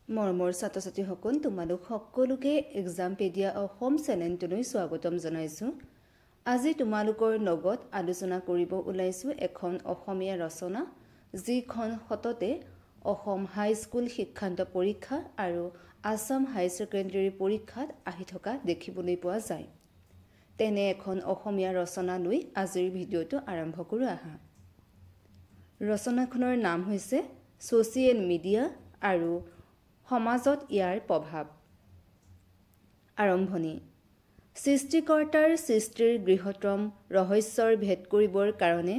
মৰমৰ ছাত্ৰ-ছাত্ৰীসকল তোমালোক সকলোকে এক্সামপেডিয়া অসম চেনেলটোলৈ স্বাগতম জনাইছোঁ। আজি তোমালোকৰ লগত আলোচনা কৰিব ওলাইছোঁ এখন অসমীয়া ৰচনা, যিখন সততে অসম হাইস্কুল শিক্ষান্ত পৰীক্ষা আৰু আসাম হাই ছেকেণ্ডেৰী পৰীক্ষাত আহি থকা দেখিবলৈ পোৱা যায়। তেনে এখন অসমীয়া ৰচনা লৈ আজিৰ ভিডিঅ'টো আৰম্ভ কৰোঁ আহা। ৰচনাখনৰ নাম হৈছে ছ'চিয়েল মিডিয়া আৰু সমাজত ইয়াৰ প্ৰভাৱ। আৰম্ভণি। সৃষ্টিকৰ্তাৰ সৃষ্টিৰ বৃহত্তম ৰহস্যৰ ভেদ কৰিবৰ কাৰণে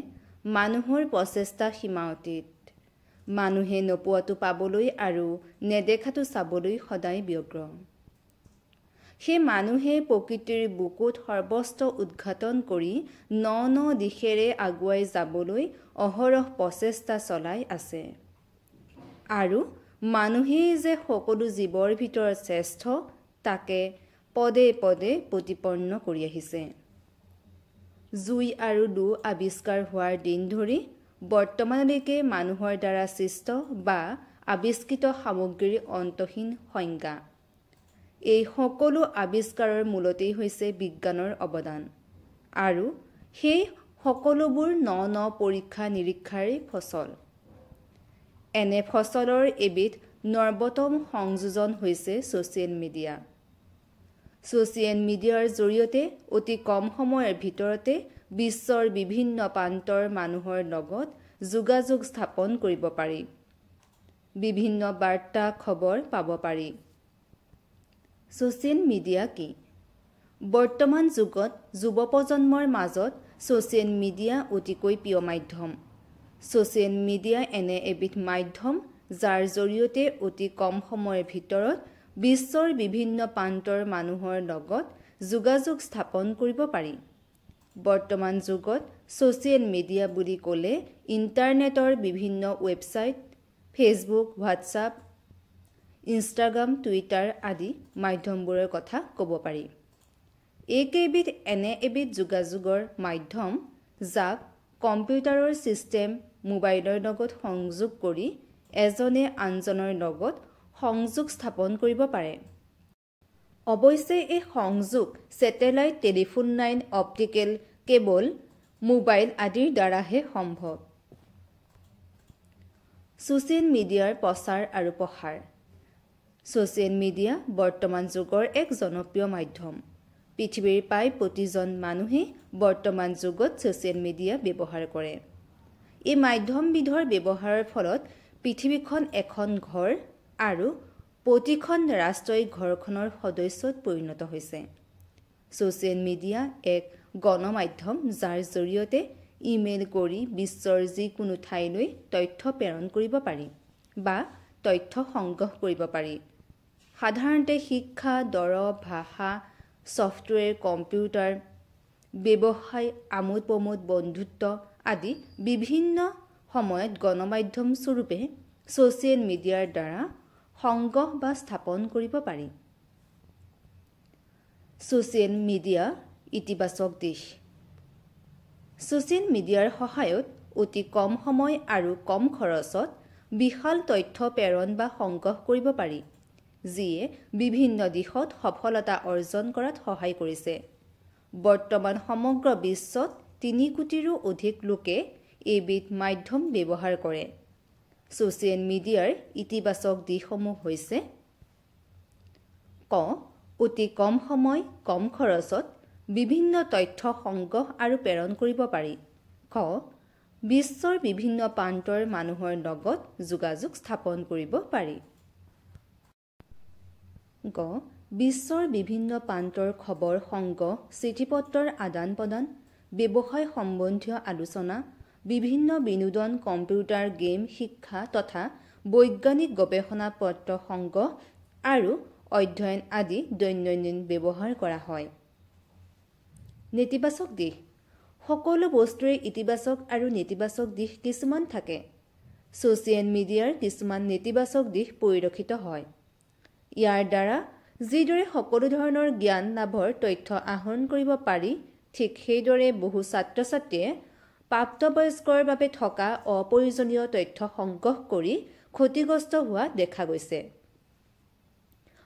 মানুহৰ প্ৰচেষ্টা সীমা অতীত। মানুহে নোপোৱাটো পাবলৈ আৰু নেদেখাটো চাবলৈ সদায় ব্যগ্ৰ। সেই মানুহে প্ৰকৃতিৰ বুকুত সৰ্বস্ব উদ্ঘাটন কৰি ন ন দিশেৰে আগুৱাই যাবলৈ অহৰহ প্ৰচেষ্টা চলাই আছে। আৰু মানুহেই যে সকলো জীৱৰ ভিতৰত শ্ৰেষ্ঠ, তাকে পদে পদে প্ৰতিপন্ন কৰি আহিছে। জুই আৰু লো আৱিষ্কাৰ হোৱাৰ দিন ধৰি বৰ্তমানলৈকে মানুহৰ দ্বাৰা সৃষ্ট বা আৱিষ্কৃত সামগ্ৰীৰ অন্তহীন সংজ্ঞা। এই সকলো আৱিষ্কাৰৰ মূলতেই হৈছে বিজ্ঞানৰ অৱদান, আৰু সেই সকলোবোৰ ন ন পৰীক্ষা নিৰীক্ষাৰ ফচল। এনে ফচলৰ এবিধ নৱতম সংযোজন হৈছে ছ'চিয়েল মিডিয়া। ছ'চিয়েল মিডিয়াৰ জৰিয়তে অতি কম সময়ৰ ভিতৰতে বিশ্বৰ বিভিন্ন প্ৰান্তৰ মানুহৰ লগত যোগাযোগ স্থাপন কৰিব পাৰি। বিভিন্ন বাৰ্তা খবৰ পাব পাৰি। ছ'চিয়েল মিডিয়া কি? বৰ্তমান যুগত যুৱ প্ৰজন্মৰ মাজত ছ'চিয়েল মিডিয়া অতিকৈ প্ৰিয় মাধ্যম। ছ'চিয়েল মিডিয়া এনে এবিধ মাধ্যম যাৰ জৰিয়তে অতি কম সময়ৰ ভিতৰত বিশ্বৰ বিভিন্ন প্ৰান্তৰ মানুহৰ লগত যোগাযোগ স্থাপন কৰিব পাৰি। বৰ্তমান যুগত ছ'চিয়েল মিডিয়া বুলি ক'লে ইণ্টাৰনেটৰ বিভিন্ন website, Facebook, WhatsApp, Instagram, Twitter আদি মাধ্যমবোৰৰ কথা ক'ব পাৰি। এইকেইবিধ এনে এবিধ যোগাযোগৰ মাধ্যম যাক কম্পিউটাৰৰ ছিষ্টেম, মোবাইলৰ লগত সংযোগ কৰি এজনে আনজনৰ লগত সংযোগ স্থাপন কৰিব পাৰে। অৱশ্যে এই সংযোগ satellite telephone line, optical cable, mobile আদিৰ দ্বাৰাহে সম্ভৱ। ছ'চিয়েল মিডিয়াৰ প্ৰচাৰ আৰু প্ৰসাৰ। ছ'চিয়েল মিডিয়া বৰ্তমান যুগৰ এক জনপ্ৰিয় মাধ্যম। পৃথিৱীৰ প্ৰায় প্ৰতিজন মানুহেই বৰ্তমান যুগত ছ'চিয়েল মিডিয়া ব্যৱহাৰ কৰে। এই মাধ্যমবিধৰ ব্যৱহাৰৰ ফলত পৃথিৱীখন এখন ঘৰ আৰু প্ৰতিখন ৰাষ্ট্ৰই ঘৰখনৰ সদস্যত পৰিণত হৈছে। ছ'চিয়েল মিডিয়া এক গণমাধ্যম যাৰ জৰিয়তে ইমেইল কৰি বিশ্বৰ যিকোনো ঠাইলৈ তথ্য প্ৰেৰণ কৰিব পাৰি বা তথ্য সংগ্ৰহ কৰিব পাৰি। সাধাৰণতে শিক্ষা, দৰৱ, ভাষা, ছফ্টৱেৰ, কম্পিউটাৰ, ব্যৱসায়, আমোদ প্ৰমোদ, বন্ধুত্ব আদি বিভিন্ন সময়ত গণমাধ্যম স্বৰূপে ছ'চিয়েল মিডিয়াৰ দ্বাৰা সংগ্ৰহ বা স্থাপন কৰিব পাৰি। ছ'চিয়েল মিডিয়া ইতিবাচক দিশ। ছ'চিয়েল মিডিয়াৰ সহায়ত অতি কম সময় আৰু কম খৰচত বিশাল তথ্য প্ৰেৰণ বা সংগ্ৰহ কৰিব পাৰি, যিয়ে বিভিন্ন দিশত সফলতা অৰ্জন কৰাত সহায় কৰিছে। বৰ্তমান সমগ্ৰ বিশ্বত ৩ কোটিৰো অধিক লোকে এইবিধ মাধ্যম ব্যৱহাৰ কৰে। ছ'চিয়েল মিডিয়াৰ ইতিবাচক দিশসমূহ হৈছে: ক. অতি কম সময়, কম খৰচত বিভিন্ন তথ্য সংগ্ৰহ আৰু প্ৰেৰণ কৰিব পাৰি। খ. বিশ্বৰ বিভিন্ন প্ৰান্তৰ মানুহৰ লগত যোগাযোগ স্থাপন কৰিব পাৰি। গ. বিশ্বৰ বিভিন্ন প্ৰান্তৰ খবৰ সংগ্ৰহ, চিঠিপত্ৰৰ আদান প্ৰদান, ব্যৱসায় সম্বন্ধীয় আলোচনা, বিভিন্ন বিনোদন, কম্পিউটাৰ গেম, শিক্ষা তথা বৈজ্ঞানিক গৱেষণা পত্ৰ সংগ্ৰহ আৰু অধ্যয়ন আদি দৈনন্দিন ব্যৱহাৰ কৰা হয়। নেতিবাচক দিশ। সকলো বস্তুৰে ইতিবাচক আৰু নেতিবাচক দিশ কিছুমান থাকে। ছ'চিয়েল মিডিয়াৰ কিছুমান নেতিবাচক দিশ পৰিলক্ষিত হয়। ইয়াৰ দ্বাৰা যিদৰে সকলো ধৰণৰ জ্ঞান লাভৰ তথ্য আহৰণ কৰিব পাৰি, ঠিক সেইদৰে বহু ছাত্ৰ-ছাত্ৰীয়ে প্ৰাপ্তবয়স্কৰ বাবে থকা অপ্ৰয়োজনীয় তথ্য সংগ্ৰহ কৰি ক্ষতিগ্ৰস্ত হোৱা দেখা গৈছে।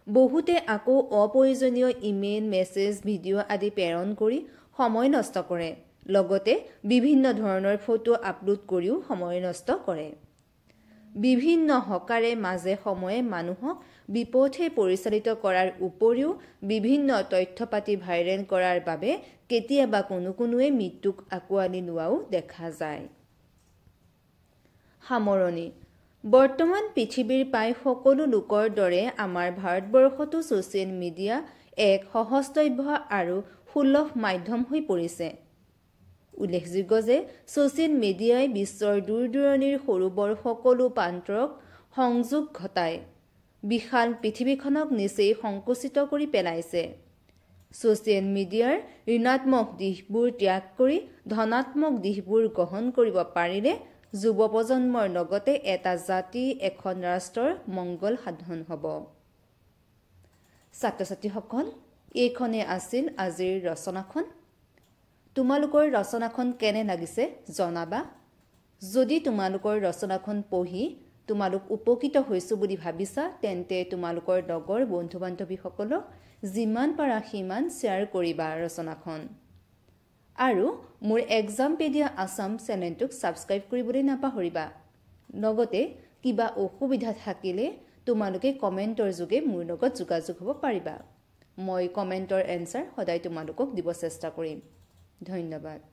বহুতে আকৌ অপ্ৰয়োজনীয় ইমেইল, মেছেজ, ভিডিঅ' আদি প্ৰেৰণ কৰি সময় নষ্ট কৰে। লগতে বিভিন্ন ধৰণৰ ফটো আপলোড কৰিও সময় নষ্ট কৰে। বিভিন্ন হকাৰে মাজে সময়ে মানুহক বিপথে পৰিচালিত কৰাৰ উপৰিও বিভিন্ন তথ্য পাতি ভাইৰেল কৰাৰ বাবে কেতিয়াবা কোনোৱে মৃত্যুক আঁকোৱালি লোৱাও দেখা যায়। সামৰণি। বৰ্তমান পৃথিৱীৰ প্ৰায় সকলো লোকৰ দৰে আমাৰ ভাৰতবৰ্ষতো ছ'চিয়েল মিডিয়া এক সহজলভ্য আৰু সুলভ মাধ্যম হৈ পৰিছে। উল্লেখযোগ্য যে ছ'চিয়েল মিডিয়াই বিশ্বৰ দূৰ-দূৰণিৰ সৰু বৰ সকলো প্ৰান্তক সংযোগ ঘটাই বিশাল পৃথিৱীখনক নিচেই সংকুচিত কৰি পেলাইছে। ছ'চিয়েল মিডিয়াৰ ঋণাত্মক দিশবোৰ ত্যাগ কৰি ধনাত্মক দিশবোৰ গ্ৰহণ কৰিব পাৰিলে যুৱ প্ৰজন্মৰ লগতে এটা জাতি, এখন ৰাষ্ট্ৰৰ মংগল সাধন হ'ব। ছাত্ৰ-ছাত্ৰীসকল, এইখনে আছিল আজিৰ ৰচনাখন। তোমালোকৰ ৰচনাখন কেনে লাগিছে জনাবা। যদি তোমালোকৰ ৰচনাখন পঢ়ি তোমালোক উপকৃত হৈছো বুলি ভাবিছা, তেন্তে তোমালোকৰ লগৰ বন্ধু-বান্ধৱীসকলক যিমান পাৰা সিমান শ্বেয়াৰ কৰিবা ৰচনাখন। আৰু মোৰ এক্সামপেডিয়া আছাম চেনেলটোক ছাবস্ক্ৰাইব কৰিবলৈ নাপাহৰিবা। লগতে কিবা অসুবিধা থাকিলে তোমালোকে কমেণ্টৰ যোগে মোৰ লগত যোগাযোগ হ'ব পাৰিবা। মই কমেণ্টৰ এনচাৰ সদায় তোমালোকক দিব চেষ্টা কৰিম। ধন্যবাদ।